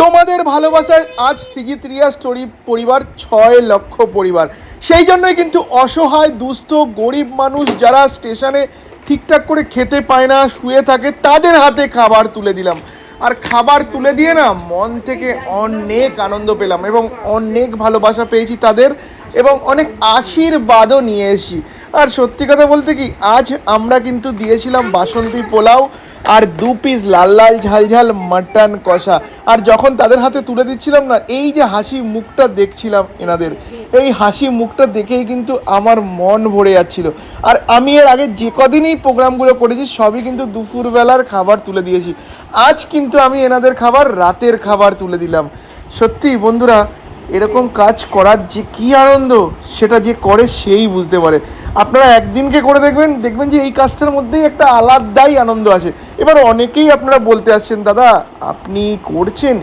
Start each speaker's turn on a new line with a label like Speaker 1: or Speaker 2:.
Speaker 1: তোমাদের ভালোবাসায় আজ সিগিত্রিয়া স্টোরি পরিবার 6 লক্ষ পরিবার। সেই জন্যই কিন্তু অসহায় দুস্থ গরিব মানুষ যারা স্টেশনে ঠিকঠাক করে খেতে পায় না, শুয়ে থাকে, তাদের হাতে খাবার তুলে দিলাম। আর খাবার তুলে দিয়ে না মন থেকে অনেক আনন্দ পেলাম এবং অনেক ভালোবাসা পেয়েছি তাদের, এবং অনেক আশীর্বাদও নিয়ে এসেছি। আর সত্যি কথা বলতে কি, আজ আমরা কিন্তু দিয়েছিলাম বাসন্তী পোলাও আর 2 পিস লাল লাল ঝাল ঝাল মাটন কষা। আর যখন তাদের হাতে তুলে দিচ্ছিলাম না, এই যে হাসি মুখটা দেখছিলাম এনাদের, এই হাসি মুখটা দেখেই কিন্তু আমার মন ভরে যাচ্ছিল। আর আমি এর আগে যে কদিনই প্রোগ্রামগুলো করেছি সবই কিন্তু দুপুরবেলার খাবার তুলে দিয়েছি। আজ কিন্তু আমি এনাদের খাবার রাতের খাবার তুলে দিলাম। সত্যি বন্ধুরা, এরকম কাজ করার যে কী আনন্দ, সেটা যে করে সেই বুঝতে পারে। আপনারা একদিনকে করে দেখবেন, দেখবেন যে এই কাজটার মধ্যেই একটা আলাদাই আনন্দ আছে। এবার অনেকেই আপনারা বলতে আসছেন, দাদা আপনি করছেন